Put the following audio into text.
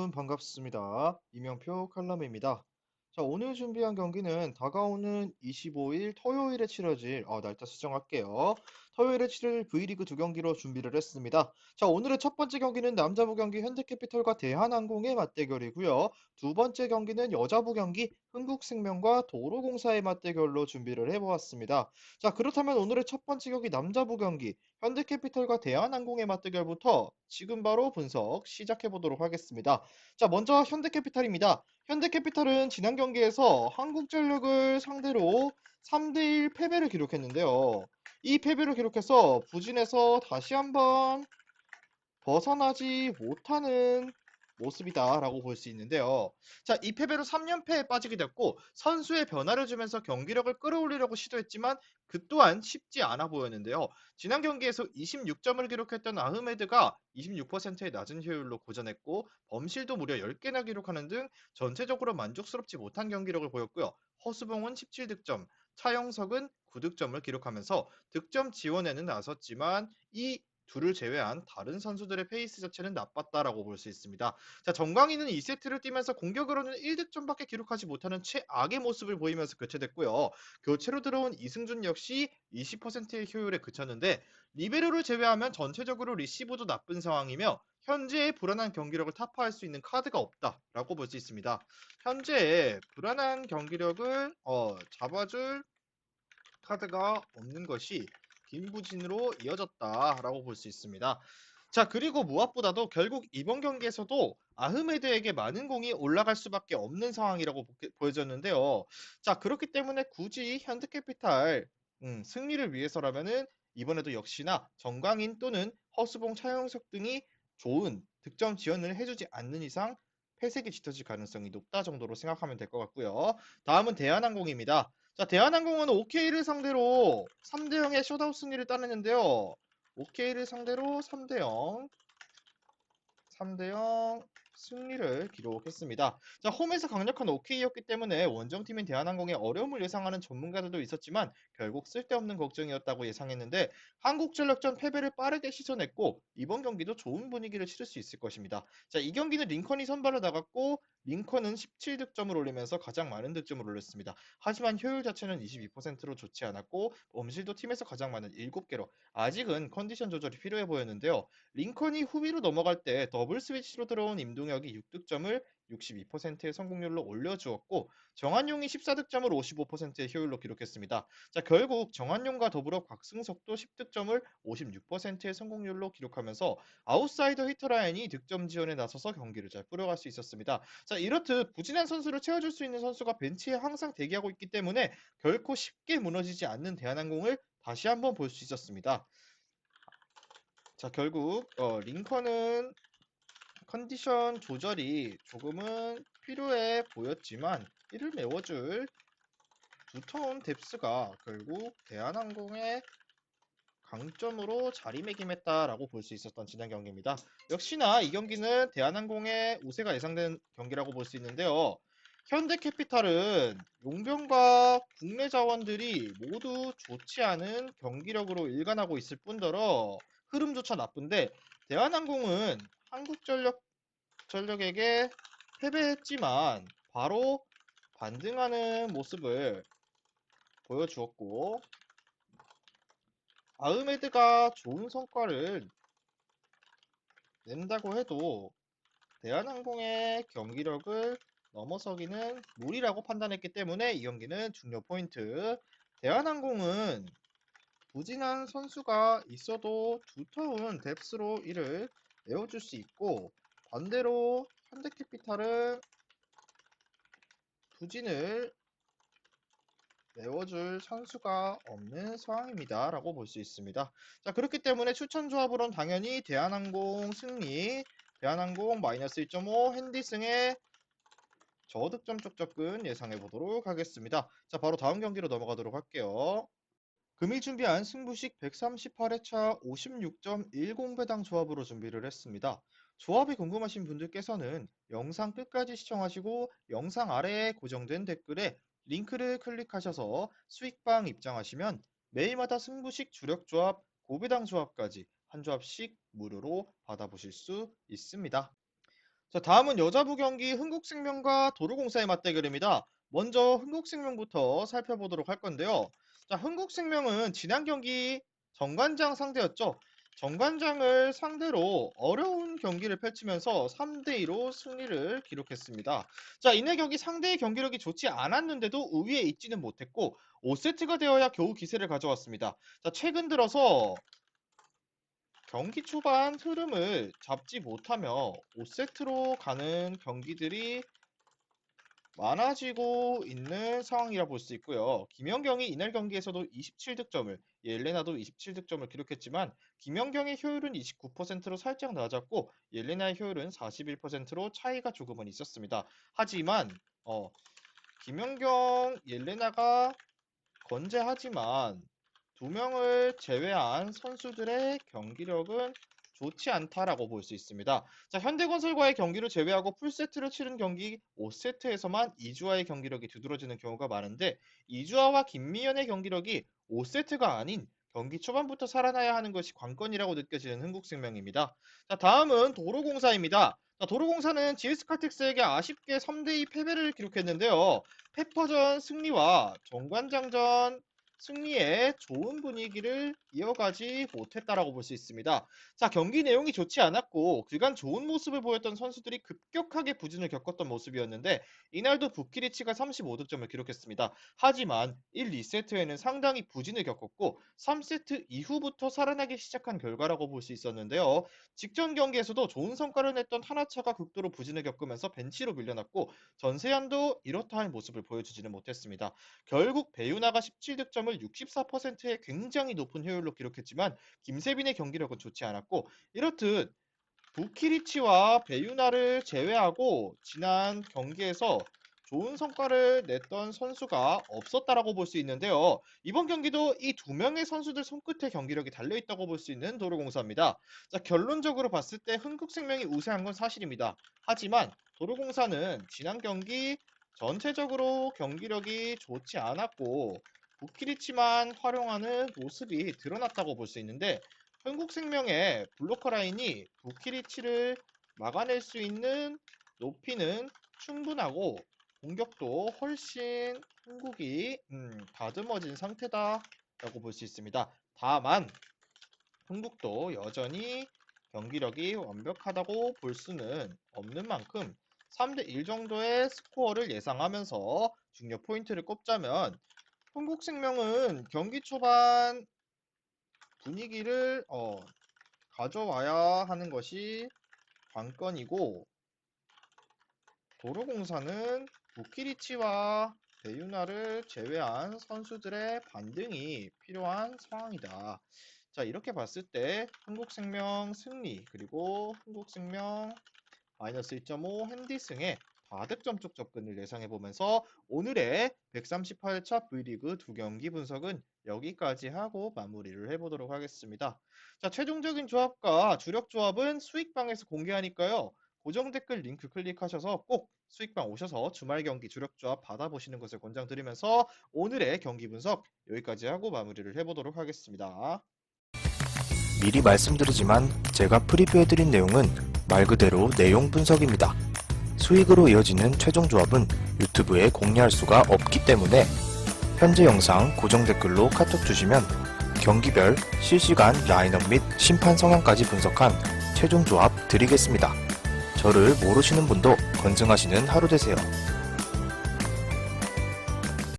여러분 반갑습니다. 이명표 칼럼입니다. 자, 오늘 준비한 경기는 다가오는 25일 토요일에 치러질 날짜 수정할게요. 토요일에 치러질 V리그 두 경기로 준비를 했습니다. 자, 오늘의 첫 번째 경기는 남자부 경기 현대캐피털과 대한항공의 맞대결이고요. 두 번째 경기는 여자부 경기 흥국생명과 도로공사의 맞대결로 준비를 해보았습니다. 자, 그렇다면 오늘의 첫 번째 경기 남자부 경기 현대캐피털과 대한항공의 맞대결부터 지금 바로 분석 시작해 보도록 하겠습니다. 자, 먼저 현대캐피탈입니다. 현대캐피탈은 지난 경기에서 한국전력을 상대로 3대1 패배를 기록했는데요. 이 패배를 기록해서 부진에서 다시 한번 벗어나지 못하는 모습이다라고 볼 수 있는데요. 자, 이 패배로 3연패에 빠지게 됐고 선수의 변화를 주면서 경기력을 끌어올리려고 시도했지만 그 또한 쉽지 않아 보였는데요. 지난 경기에서 26점을 기록했던 아흐메드가 26%의 낮은 효율로 고전했고 범실도 무려 10개나 기록하는 등 전체적으로 만족스럽지 못한 경기력을 보였고요. 허수봉은 17득점, 차영석은 9득점을 기록하면서 득점 지원에는 나섰지만 이 둘을 제외한 다른 선수들의 페이스 자체는 나빴다라고 볼 수 있습니다. 자, 정광희는 2세트를 뛰면서 공격으로는 1득점밖에 기록하지 못하는 최악의 모습을 보이면서 교체됐고요. 교체로 들어온 이승준 역시 20%의 효율에 그쳤는데 리베로를 제외하면 전체적으로 리시브도 나쁜 상황이며 현재의 불안한 경기력을 타파할 수 있는 카드가 없다라고 볼 수 있습니다. 현재의 불안한 경기력을 잡아줄 카드가 없는 것이 김부진으로 이어졌다라고 볼 수 있습니다. 자, 그리고 무엇보다도 결국 이번 경기에서도 아흐메드에게 많은 공이 올라갈 수밖에 없는 상황이라고 보여졌는데요. 자, 그렇기 때문에 굳이 현대캐피탈 승리를 위해서라면은 이번에도 역시나 정광인 또는 허수봉, 차영석 등이 좋은 득점 지원을 해주지 않는 이상 패색이 짙어질 가능성이 높다 정도로 생각하면 될 것 같고요. 다음은 대한항공입니다. 자, 대한항공은 OK를 상대로 3대 0의 셧아웃 승리를 따냈는데요. OK를 상대로 3대 0, 3대 0 승리를 기록했습니다. 자, 홈에서 강력한 OK였기 때문에 원정팀인 대한항공의 어려움을 예상하는 전문가들도 있었지만 결국 쓸데없는 걱정이었다고 예상했는데 한국전력전 패배를 빠르게 씻어냈고 이번 경기도 좋은 분위기를 치를 수 있을 것입니다. 자, 이 경기는 링컨이 선발로 나갔고 링컨은 17득점을 올리면서 가장 많은 득점을 올렸습니다. 하지만 효율 자체는 22%로 좋지 않았고 범실도 팀에서 가장 많은 7개로 아직은 컨디션 조절이 필요해 보였는데요. 링컨이 후위로 넘어갈 때 더블 스위치로 들어온 임동혁이 6득점을 62%의 성공률로 올려주었고 정한용이 14득점을 55%의 효율로 기록했습니다. 자, 결국 정한용과 더불어 곽승석도 10득점을 56%의 성공률로 기록하면서 아웃사이더 히터라인이 득점 지원에 나서서 경기를 잘 뿌려갈 수 있었습니다. 자, 이렇듯 부진한 선수를 채워줄 수 있는 선수가 벤치에 항상 대기하고 있기 때문에 결코 쉽게 무너지지 않는 대한항공을 다시 한번 볼 수 있었습니다. 자, 결국 링컨은 컨디션 조절이 조금은 필요해 보였지만 이를 메워줄 두터운 뎁스가 결국 대한항공의 강점으로 자리매김했다라고 볼 수 있었던 지난 경기입니다. 역시나 이 경기는 대한항공의 우세가 예상된 경기라고 볼 수 있는데요. 현대캐피탈은 용병과 국내 자원들이 모두 좋지 않은 경기력으로 일관하고 있을 뿐더러 흐름조차 나쁜데 대한항공은 한국전력에게 패배했지만 바로 반등하는 모습을 보여주었고 아흐메드가 좋은 성과를 낸다고 해도 대한항공의 경기력을 넘어서기는 무리라고 판단했기 때문에 이 경기는 중요 포인트. 대한항공은 부진한 선수가 있어도 두터운 뎁스로 이를 메워줄 수 있고 반대로 현대캐피탈은 부진을 메워줄 선수가 없는 상황입니다. 라고 볼 수 있습니다. 자, 그렇기 때문에 추천 조합으론 당연히 대한항공 승리, 대한항공 마이너스 1.5, 핸디승의 저득점 쪽 접근 예상해 보도록 하겠습니다. 자, 바로 다음 경기로 넘어가도록 할게요. 금일 준비한 승부식 138회차 56.10배당 조합으로 준비를 했습니다. 조합이 궁금하신 분들께서는 영상 끝까지 시청하시고 영상 아래에 고정된 댓글에 링크를 클릭하셔서 수익방 입장하시면 매일마다 승부식 주력 조합, 고배당 조합까지 한 조합씩 무료로 받아보실 수 있습니다. 자, 다음은 여자부 경기 흥국생명과 도로공사의 맞대결입니다. 먼저 흥국생명부터 살펴보도록 할 건데요. 자, 흥국생명은 지난 경기 정관장 상대였죠. 정관장을 상대로 어려운 경기를 펼치면서 3대2로 승리를 기록했습니다. 자, 이날 경기 상대의 경기력이 좋지 않았는데도 우위에 있지는 못했고 5세트가 되어야 겨우 기세를 가져왔습니다. 자, 최근 들어서 경기 초반 흐름을 잡지 못하며 5세트로 가는 경기들이 많아지고 있는 상황이라 볼 수 있고요. 김연경이 이날 경기에서도 27득점을, 옐레나도 27득점을 기록했지만 김연경의 효율은 29%로 살짝 낮았고 옐레나의 효율은 41%로 차이가 조금은 있었습니다. 하지만 김연경, 옐레나가 건재하지만 두 명을 제외한 선수들의 경기력은 좋지 않다라고 볼 수 있습니다. 자, 현대건설과의 경기를 제외하고 풀세트를 치른 경기 5세트에서만 이주아의 경기력이 두드러지는 경우가 많은데 이주아와 김미연의 경기력이 5세트가 아닌 경기 초반부터 살아나야 하는 것이 관건이라고 느껴지는 흥국생명입니다. 자, 다음은 도로공사입니다. 자, 도로공사는 GS칼텍스에게 아쉽게 3대2 패배를 기록했는데요. 페퍼전 승리와 정관장전 승리에 좋은 분위기를 이어가지 못했다라고 볼 수 있습니다. 자, 경기 내용이 좋지 않았고 그간 좋은 모습을 보였던 선수들이 급격하게 부진을 겪었던 모습이었는데 이날도 부키리치가 35득점을 기록했습니다. 하지만 1, 2세트에는 상당히 부진을 겪었고 3세트 이후부터 살아나기 시작한 결과라고 볼 수 있었는데요. 직전 경기에서도 좋은 성과를 냈던 하나차가 극도로 부진을 겪으면서 벤치로 밀려났고 전세현도 이렇다 할 모습을 보여주지는 못했습니다. 결국 배유나가 17득점을 64%의 굉장히 높은 효율로 기록했지만 김세빈의 경기력은 좋지 않았고 이렇듯 부키리치와 배유나를 제외하고 지난 경기에서 좋은 성과를 냈던 선수가 없었다라고 볼 수 있는데요. 이번 경기도 이 두 명의 선수들 손끝에 경기력이 달려있다고 볼 수 있는 도로공사입니다. 자, 결론적으로 봤을 때 흥국생명이 우세한 건 사실입니다. 하지만 도로공사는 지난 경기 전체적으로 경기력이 좋지 않았고 부키리치만 활용하는 모습이 드러났다고 볼 수 있는데 흥국생명의 블로커 라인이 부키리치를 막아낼 수 있는 높이는 충분하고 공격도 훨씬 흥국이 다듬어진 상태다라고 볼 수 있습니다. 다만 흥국도 여전히 경기력이 완벽하다고 볼 수는 없는 만큼 3대1 정도의 스코어를 예상하면서 중요 포인트를 꼽자면 흥국생명은 경기 초반 분위기를 가져와야 하는 것이 관건이고 도로공사는 부키리치와 배유나를 제외한 선수들의 반등이 필요한 상황이다. 자, 이렇게 봤을 때 흥국생명 승리 그리고 흥국생명 마이너스 1.5 핸디승의 다득점 쪽 접근을 예상해보면서 오늘의 138차 V리그 두 경기 분석은 여기까지 하고 마무리를 해보도록 하겠습니다. 자, 최종적인 조합과 주력 조합은 수익방에서 공개하니까요. 고정 댓글 링크 클릭하셔서 꼭 수익방 오셔서 주말 경기 주력 조합 받아보시는 것을 권장드리면서 오늘의 경기 분석 여기까지 하고 마무리를 해보도록 하겠습니다. 미리 말씀드리지만 제가 프리뷰해드린 내용은 말 그대로 내용 분석입니다. 수익으로 이어지는 최종 조합은 유튜브에 공개할 수가 없기 때문에 현재 영상 고정 댓글로 카톡 주시면 경기별 실시간 라인업 및 심판 성향까지 분석한 최종 조합 드리겠습니다. 저를 모르시는 분도 건승하시는 하루 되세요.